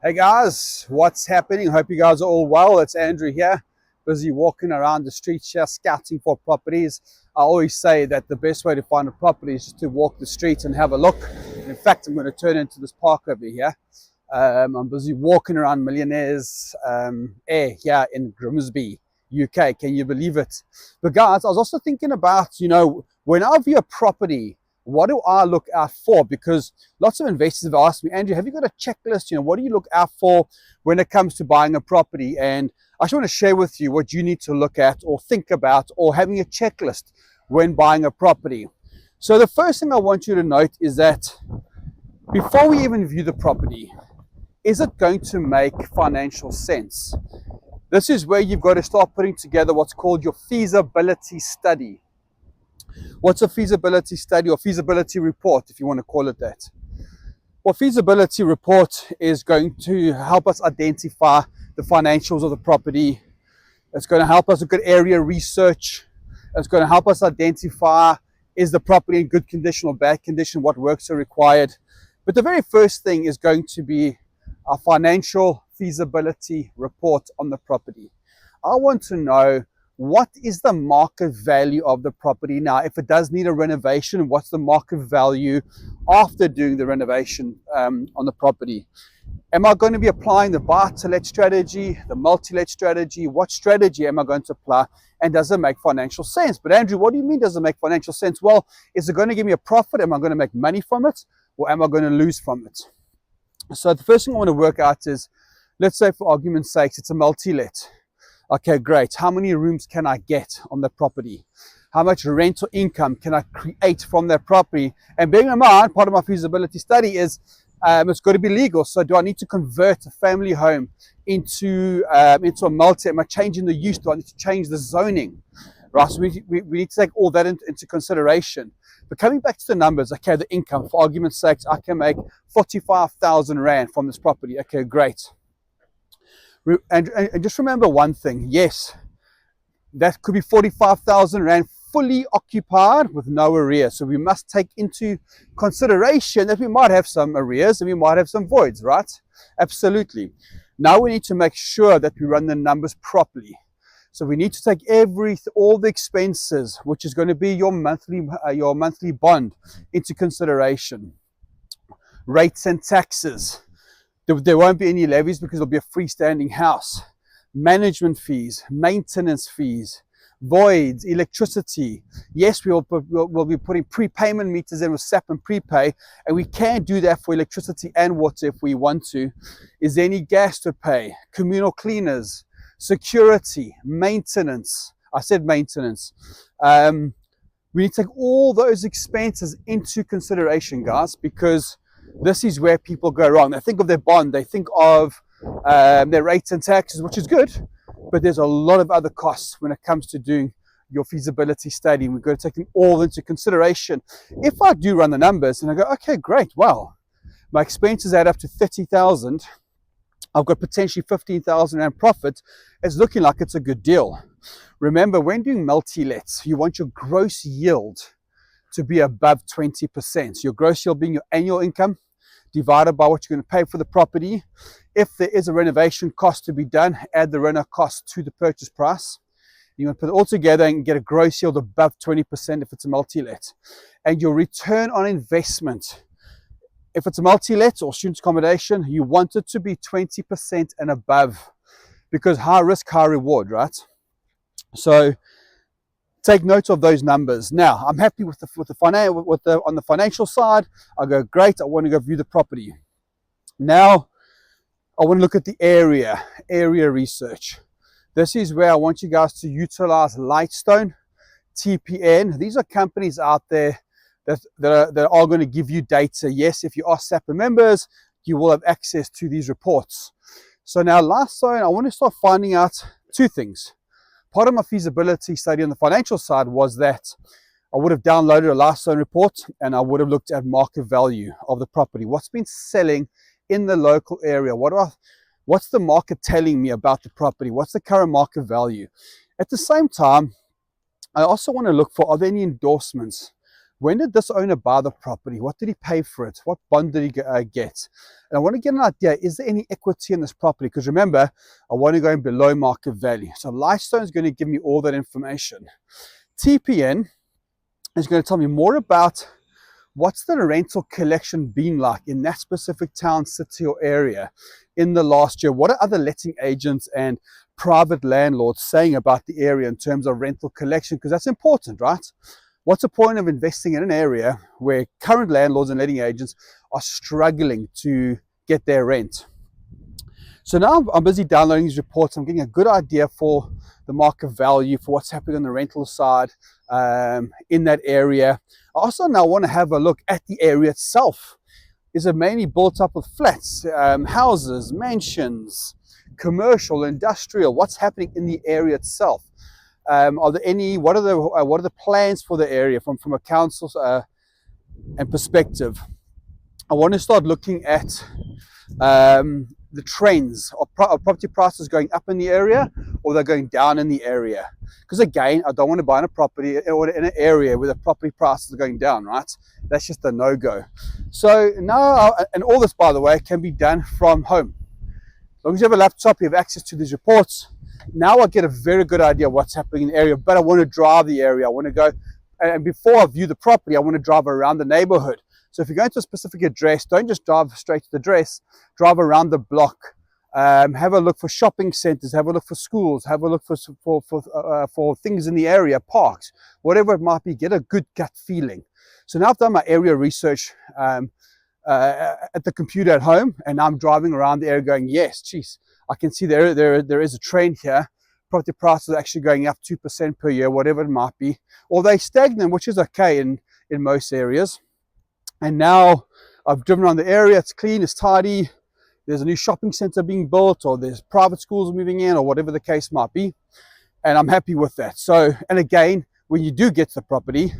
Hey guys, what's happening? Hope you guys are all well. It's Andrew here, busy walking around the streets here, scouting for properties. I always say that the best way to find a property is just to walk the streets and have a look. In fact, I'm going to turn into this park over here. I'm busy walking around Millionaires Air here in Grimsby, UK. Can you believe it? But guys, I was also thinking about, when I view a property, what do I look out for? Because lots of investors have asked me, Andrew, have you got a checklist? What do you look out for when it comes to buying a property? And I just want to share with you what you need to look at or think about or having a checklist when buying a property. So the first thing I want you to note is that before we even view the property, is it going to make financial sense? This is where you've got to start putting together what's called your feasibility study. What's a feasibility study or feasibility report, if you want to call it that? Well, feasibility report is going to help us identify the financials of the property. It's going to help us look at area research. It's going to help us identify, is the property in good condition or bad condition, what works are required. But the very first thing is going to be a financial feasibility report on the property. I want to know, what is the market value of the property now? If it does need a renovation, what's the market value after doing the renovation on the property? Am I going to be applying the buy-to-let strategy, the multi-let strategy? What strategy am I going to apply? And does it make financial sense? But Andrew, what do you mean does it make financial sense? Well, is it going to give me a profit? Am I going to make money from it? Or am I going to lose from it? So the first thing I want to work out is, let's say for argument's sake, it's a multi-let. Okay, great. How many rooms can I get on the property? How much rental income can I create from that property? And bearing in mind, part of my feasibility study is it's got to be legal. So do I need to convert a family home into a multi? Am I changing the use? Do I need to change the zoning? Right, so we need to take all that into consideration. But coming back to the numbers, okay, the income, for argument's sake, I can make 45,000 Rand from this property. Okay, great. And just remember one thing, yes, that could be 45,000 Rand fully occupied with no arrears. So we must take into consideration that we might have some arrears and we might have some voids, right? Absolutely. Now we need to make sure that we run the numbers properly. So we need to take all the expenses, which is going to be your monthly bond, into consideration. Rates and taxes. There won't be any levies because it'll be a freestanding house. Management fees, maintenance fees, voids, electricity. Yes, we'll be putting prepayment meters in with SAP and prepay, and we can do that for electricity and water if we want to. Is there any gas to pay? Communal cleaners, security, maintenance. I said maintenance. We need to take all those expenses into consideration, guys, because this is where people go wrong. They think of their bond, they think of their rates and taxes, which is good, but there's a lot of other costs when it comes to doing your feasibility study. We've got to take them all into consideration. If I do run the numbers and I go, okay, great, well, my expenses add up to 30,000, I've got potentially 15,000 Rand profit, it's looking like it's a good deal. Remember, when doing multi-lets, you want your gross yield to be above 20%. So your gross yield being your annual income divided by what you're going to pay for the property. If there is a renovation cost to be done, add the reno cost to the purchase price. You're going to put it all together and get a gross yield above 20% if it's a multi-let. And your return on investment, if it's a multi-let or student accommodation, you want it to be 20% and above, because high risk, high reward, right? So take note of those numbers. Now, I'm happy on the financial side. I go, great, I want to go view the property. Now, I want to look at the area research. This is where I want you guys to utilize Lightstone TPN. These are companies out there that are going to give you data. Yes, if you are SAPA members, you will have access to these reports. So now, Lightstone, I want to start finding out two things. Part of my feasibility study on the financial side was that I would have downloaded a Lightstone report and I would have looked at market value of the property. What's been selling in the local area? What's the market telling me about the property? What's the current market value? At the same time, I also want to look for, are there any endorsements when did this owner buy the property? What did he pay for it? What bond did he get? And I want to get an idea, is there any equity in this property? Because remember, I want to go in below market value. So Lightstone is going to give me all that information. TPN is going to tell me more about what's the rental collection been like in that specific town, city, or area in the last year. What are other letting agents and private landlords saying about the area in terms of rental collection? Because that's important, right? What's the point of investing in an area where current landlords and letting agents are struggling to get their rent? So now I'm busy downloading these reports. I'm getting a good idea for the market value, for what's happening on the rental side in that area. I also now want to have a look at the area itself. Is it mainly built up with flats, houses, mansions, commercial, industrial? What's happening in the area itself? Are there any? What are the plans for the area from a council's and perspective? I want to start looking at the trends of property prices going up in the area, or they're going down in the area. Because again, I don't want to buy in a property or in an area where the property prices are going down, right? That's just a no-go. So now, and all this, by the way, can be done from home. As long as you have a laptop, you have access to these reports. Now I get a very good idea of what's happening in the area, but I want to drive the area. I want to go, and before I view the property, I want to drive around the neighborhood. So if you're going to a specific address, don't just drive straight to the address, drive around the block. Have a look for shopping centers, have a look for schools, have a look for things in the area, parks, whatever it might be. Get a good gut feeling. So now I've done my area research at the computer at home, and now I'm driving around the area going, yes, geez, I can see there is a trend here. Property prices are actually going up 2% per year, whatever it might be. Or they stagnant, which is okay in most areas. And now I've driven around the area, it's clean, it's tidy. There's a new shopping center being built, or there's private schools moving in, or whatever the case might be. And I'm happy with that. So, and again, when you do get to the property,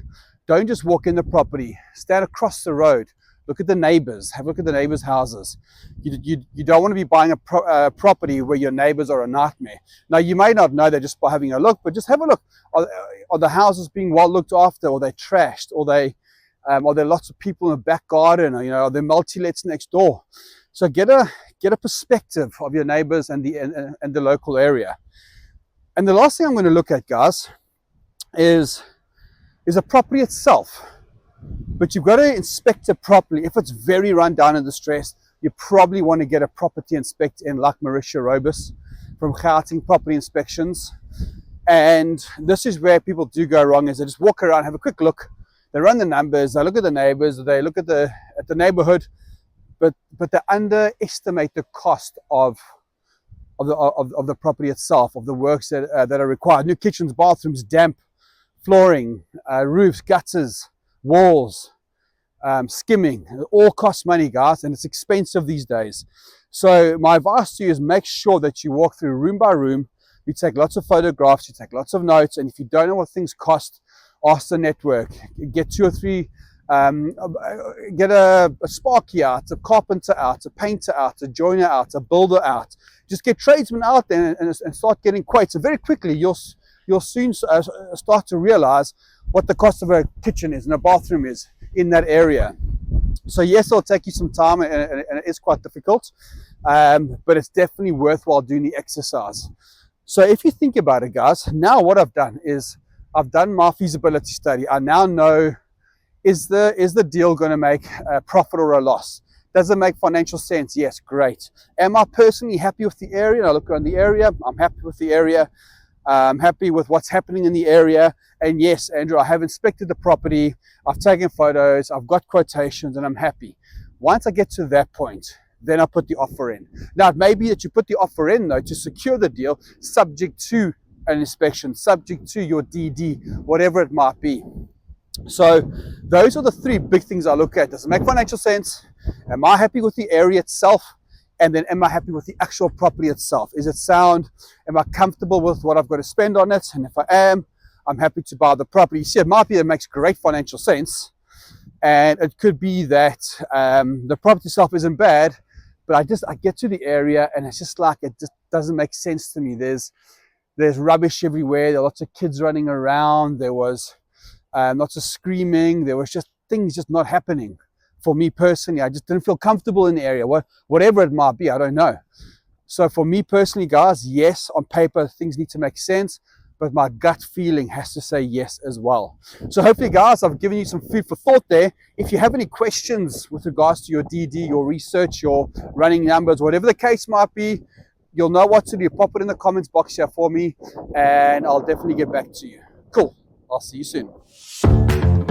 don't just walk in the property, stand across the road, look at the neighbors, have a look at the neighbors' houses. You don't want to be buying a property where your neighbors are a nightmare. Now, you may not know that just by having a look, but just have a look. Are the houses being well looked after, or they trashed, or are there lots of people in the back garden, or are there multi-lets next door? So get a perspective of your neighbors and the local area. And the last thing I'm going to look at, guys, is a property itself. But you've got to inspect it properly. If it's very run down and distressed, you probably want to get a property inspect in, like Marisia Robus from Gauteng Property Inspections. And this is where people do go wrong, is they just walk around, have a quick look, they run the numbers, they look at the neighbors, they look at the neighborhood, but they underestimate the cost of the property itself, of the works that are required. New kitchens, bathrooms, damp flooring, roofs, gutters, walls, skimming. It all costs money, guys, and it's expensive these days. So my advice to you is make sure that you walk through room by room, you take lots of photographs, you take lots of notes, and if you don't know what things cost, ask the network. Get 2 or 3, get a sparky out, a carpenter out, a painter out, a joiner out, a builder out. Just get tradesmen out there and start getting quotes. And very quickly, you'll soon start to realize what the cost of a kitchen is and a bathroom is in that area. So yes, it'll take you some time, and it is quite difficult, but it's definitely worthwhile doing the exercise. So if you think about it, guys, now what I've done is I've done my feasibility study. I now know, is the deal going to make a profit or a loss? Does it make financial sense? Yes, great. Am I personally happy with the area? And I look around the area, I'm happy with the area. I'm happy with what's happening in the area. And yes, Andrew, I have inspected the property, I've taken photos, I've got quotations, and I'm happy. Once I get to that point, then I put the offer in. Now, it may be that you put the offer in, though, to secure the deal, subject to an inspection, subject to your DD, whatever it might be. So those are the 3 big things I look at. Does it make financial sense? Am I happy with the area itself? And then am I happy with the actual property itself? Is it sound? Am I comfortable with what I've got to spend on it? And if I am, I'm happy to buy the property. See, it might be that it makes great financial sense. And it could be that the property itself isn't bad, but I get to the area and it's just like, it just doesn't make sense to me. There's rubbish everywhere. There are lots of kids running around. There was not just screaming. There was just things just not happening. For me personally, I just didn't feel comfortable in the area. Whatever it might be, I don't know. So for me personally, guys, yes, on paper, things need to make sense, but my gut feeling has to say yes as well. So hopefully, guys, I've given you some food for thought there. If you have any questions with regards to your DD, your research, your running numbers, whatever the case might be, you'll know what to do. Pop it in the comments box here for me, and I'll definitely get back to you. Cool. I'll see you soon.